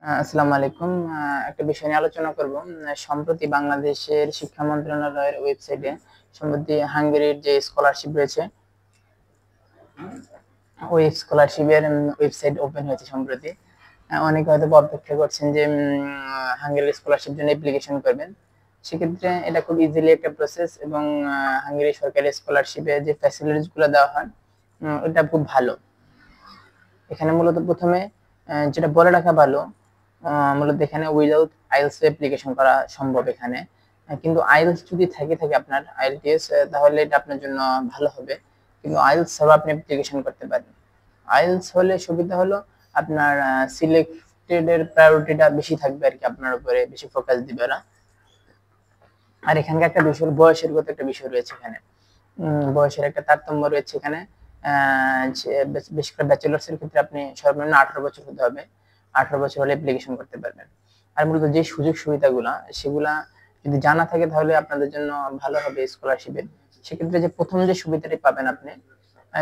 আসসালামু আলাইকুম। একটা বিষয় নিয়ে আলোচনা করব। সম্প্রতি বাংলাদেশের শিক্ষা মন্ত্রণালয়ের ওয়েবসাইটে সম্প্রতি হাঙ্গেরির যে স্কলারশিপ রয়েছে, ওই স্কলারশিপের ওয়েবসাইট ওপেন হয়েছে সম্প্রতি। অনেকে হয়তো অপেক্ষা করছেন যে হাঙ্গেরির স্কলারশিপ জন্য অ্যাপ্লিকেশন করবেন। সেক্ষেত্রে এটা খুব ইজিলি একটা প্রসেস এবং হাঙ্গেরি সরকারি স্কলারশিপে যে ফ্যাসিলিটিসগুলো দেওয়া হয় এটা খুব ভালো। এখানে মূলত প্রথমে যেটা বলে রাখা ভালো, মূলত এখানে উইদাউট আইএলস অ্যাপ্লিকেশন করা সম্ভব এখানে। কিন্তু আইএলস যদি থাকে আপনার আইএলটিএস, তাহলে এটা আপনার জন্য ভালো হবে। কিন্তু আইএলস ছাড়াও আপনি অ্যাপ্লিকেশন করতে পারেন। আইএলস হলে সুবিধা হলো আপনার সিলেক্টেড এর প্রায়োরিটিটা বেশি থাকবে আর কি, আপনার উপরে বেশি ফোকাস দিবে ওরা। আর এখানকার একটা বিষয় হলো বয়সের গত একটা বিষয় রয়েছে এখানে। বয়সের একটা তারতম্য রয়েছে এখানে। বেশি করে ব্যাচেলার্স এর ক্ষেত্রে আপনি সর্বনিম্ন 18 বছর হতে হবে। 18 বছর হলে অ্যাপ্লিকেশন করতে পারবেন। আর মূলত যে সুযোগ সুবিধাগুলা সেগুলা যদি জানা থাকে তাহলে আপনাদের জন্য ভালো হবে স্কলারশিপের। সেক্ষেত্রে যে প্রথম যে সুবিধাটি পাবেন আপনি,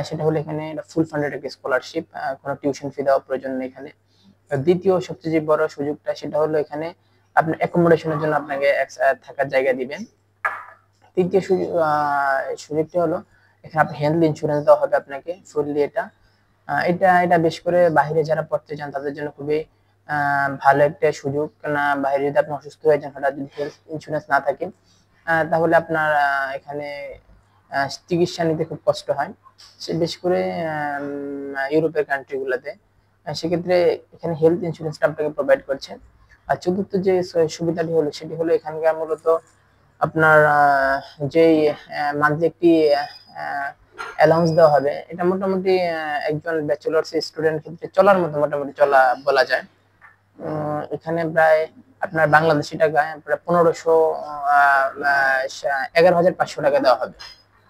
সেটা হলো এখানে ফুল ফান্ডেড একটা স্কলারশিপ, কোনো টিউশন ফি দেওয়ার প্রয়োজন নেই এখানে। দ্বিতীয় সবচেয়ে যে বড় সুযোগটা সেটা হলো এখানে আপনার অ্যাকোমোডেশনের জন্য আপনাকে থাকার জায়গা দিবেন। তৃতীয় সুযোগটি হলো এখানে আপনি হেলথ ইন্স্যুরেন্স দেওয়া হবে আপনাকে ফুললি। এটা বেশ করে বাইরে যারা পড়তে চান তাদের জন্য খুবই ভালো একটা সুযোগ। না বাইরে যদি আপনি অসুস্থ হয়ে যান, হঠাৎ যদি হেলথ ইন্স্যুরেন্স না থাকে, তাহলে আপনার এখানে চিকিৎসা নিতে খুব কষ্ট হয়, সে বেশ করে ইউরোপের কান্ট্রিগুলোতে। সেক্ষেত্রে এখানে হেলথ ইন্স্যুরেন্সটা আপনাকে প্রোভাইড করছে। আর চতুর্থ যে সুবিধাটি হলো সেটি হলো এখানকার মূলত আপনার যেই মান্থলি একটি অ্যালাউন্স দেওয়া হবে, এটা মোটামুটি একজন ব্যাচেলর্স স্টুডেন্ট ক্ষেত্রে চলার মতো মোটামুটি চলা বলা যায়। এখানে প্রায় আপনার বাংলাদেশি টাকায় প্রায় 11,500 টাকা দেওয়া হবে।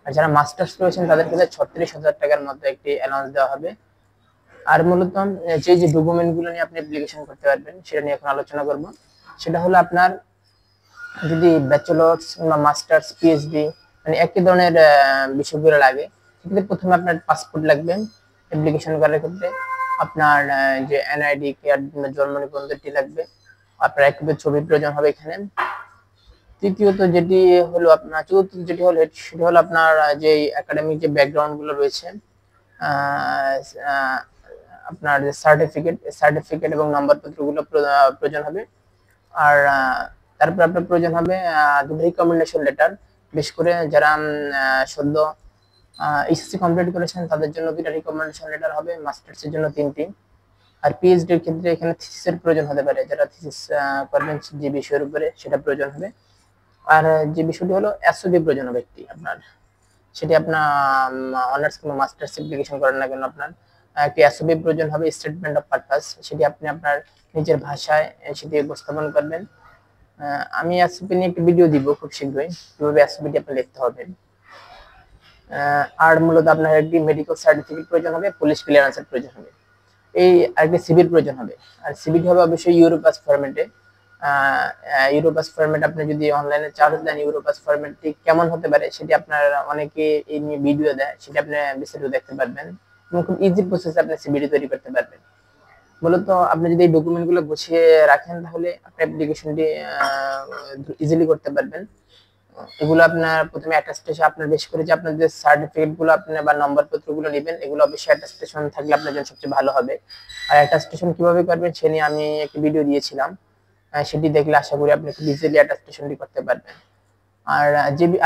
আর যারা মাস্টার্স রয়েছেন তাদের ক্ষেত্রে 36,000 টাকার মতো একটি অ্যালাউন্স দেওয়া হবে। আর মূলত যে ডকুমেন্ট গুলো নিয়ে আপনি অ্যাপ্লিকেশন করতে পারবেন সেটা নিয়ে এখন আলোচনা করব। সেটা হলো আপনার যদি ব্যাচেলর্স বা মাস্টার্স পিএইচডি মানে একই ধরনের বিষয়গুলো লাগে, সেক্ষেত্রে প্রথমে আপনার পাসপোর্ট লাগবে অ্যাপ্লিকেশন করার ক্ষেত্রে। আপনার যে এনআইডি কার্ড, জন্ম নিবন্ধনটি লাগবে। আপনার এক কপি ছবির প্রয়োজন হবে এখানে। তৃতীয়ত যেটি হলো আপনার চতুর্থ যেটি হলো সেটি হলো আপনার যে একাডেমিক যে ব্যাকগ্রাউন্ড গুলো রয়েছে, আপনার যে সার্টিফিকেট এবং নম্বরপত্রগুলো প্রয়োজন হবে। আর তারপর আপনার প্রয়োজন হবে রিকমেন্ডেশন লেটার। বিশেষ করে যারা সদ্য এসএসসি কমপ্লিট করেছেন তাদের জন্য 2টা রিকমেন্ডেশন লেটার হবে, মাস্টার্স এর জন্য 3টি। আর পিএইচডি এর ক্ষেত্রে এখানে থিসিসের প্রয়োজন হতে পারে, যারা থিসিস করবেন যে বিষয়ের উপরে সেটা প্রয়োজন হবে। আর যে বিষয়টি হলো এসওবি প্রয়োজন হবে একটি আপনার, সেটি আপনার অনার্স কিংবা মাস্টার্স অ্যাপ্লিকেশন করেন না কেন আপনার একটি এসওবি প্রয়োজন হবে, স্টেটমেন্ট অফ পারপাস। সেটি আপনি আপনার নিজের ভাষায় সেটি উপস্থাপন করবেন। আমি এসওপি নিয়ে একটা ভিডিও দিব খুব শীঘ্রই, কিভাবে এসওপিটি আপনি লিখতে হবে। আর মূলত আপনার একটি মেডিকেল সার্টিফিকেট প্রয়োজন হবে, পুলিশ ক্লিয়ারেন্সের প্রয়োজন হবে, এই আরেকটি সিভির প্রয়োজন হবে। আর সিভিটি হবে অবশ্যই ইউরোপাস ফরম্যাটে। ইউরোপাস ফরম্যাট আপনি যদি অনলাইনে চার্জ দেন ইউরোপাস ফরম্যাটটি কেমন হতে পারে সেটি আপনার অনেকে এই নিয়ে ভিডিও দেয়, সেটা আপনি বিস্তারিত দেখতে পারবেন এবং খুব ইজি প্রসেসে আপনি সিভিটি তৈরি করতে পারবেন। মূলত আপনি যদি এই ডকুমেন্টগুলো গুছিয়ে রাখেন তাহলে আপনি অ্যাপ্লিকেশনটি ইজিলি করতে পারবেন। এগুলো আপনার প্রথমে অ্যাটাস্টেশন, আপনার বেশ করে যে আপনার যে সার্টিফিকেটগুলো আপনি বা নম্বরপত্রগুলো নেবেন এগুলো অবশ্যই অ্যাটাস্টেশন থাকলে আপনার জন্য সবচেয়ে ভালো হবে। আর অ্যাটাস্টেশন কিভাবে করবেন সে নিয়ে আমি একটি ভিডিও দিয়েছিলাম, সেটি দেখলে আশা করি আপনি খুব ইজিলি অ্যাটাস্টেশনটি করতে পারবেন। আর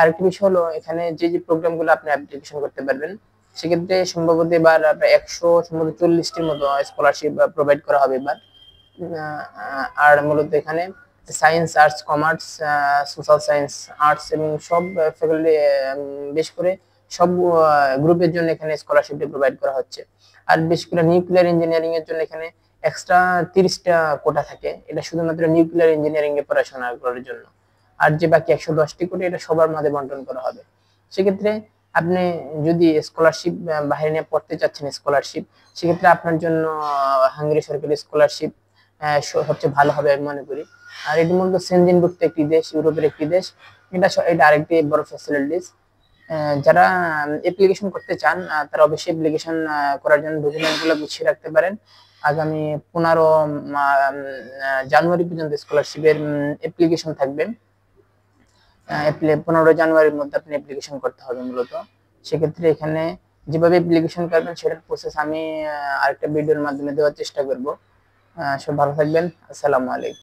আরেকটি বিষয় হলো এখানে যে প্রোগ্রামগুলো আপনি অ্যাপ্লিকেশন করতে পারবেন, সেক্ষেত্রে সম্ভবত এবার 140টির মতো স্কলারশিপ প্রোভাইড করা হবে এবার। আর মূলত এখানে science, arts, commerce, social science, arts এবং সব ফ্যাকাল্টি, বেশ করে সব গ্রুপের জন্য এখানে স্কলারশিপটি প্রোভাইড করা হচ্ছে। আর বেশ করে নিউক্লিয়ার ইঞ্জিনিয়ারিং এর জন্য এখানে এক্সট্রা 30টা কোটা থাকে, এটা শুধুমাত্র নিউক্লিয়ার ইঞ্জিনিয়ারিং এ পড়াশোনা করার জন্য। আর যে বাকি 110টি কোটা এটা সবার মাঝে বন্টন করা হবে। সেক্ষেত্রে আপনি যদি স্কলারশিপ বাইরে নিয়ে পড়তে চাচ্ছেন স্কলারশিপ, সেক্ষেত্রে আপনার জন্য হাঙ্গেরি সরকারি স্কলারশিপ সবচেয়ে ভালো হবে আমি মনে করি। আর এটি মূলত সেনজেনভুক্ত একটি দেশ, ইউরোপের একটি দেশ। এটা আরেকটি বড় ফ্যাসিলিটিস। যারা অ্যাপ্লিকেশন করতে চান তারা অবশ্যই অ্যাপ্লিকেশন করার জন্য ডকুমেন্টগুলো গুছিয়ে রাখতে পারেন। আগামী 15 জানুয়ারি পর্যন্ত স্কলারশিপের অ্যাপ্লিকেশন থাকবে। 15 জানুয়ারির মধ্যে আপনি অ্যাপ্লিকেশন করতে হবে মূলত। সেক্ষেত্রে এখানে যেভাবে অ্যাপ্লিকেশন করবেন সেটার প্রসেস আমি আরেকটা ভিডিওর মাধ্যমে দেওয়ার চেষ্টা করব। সব ভালো থাকবেন। আসসালামু আলাইকুম।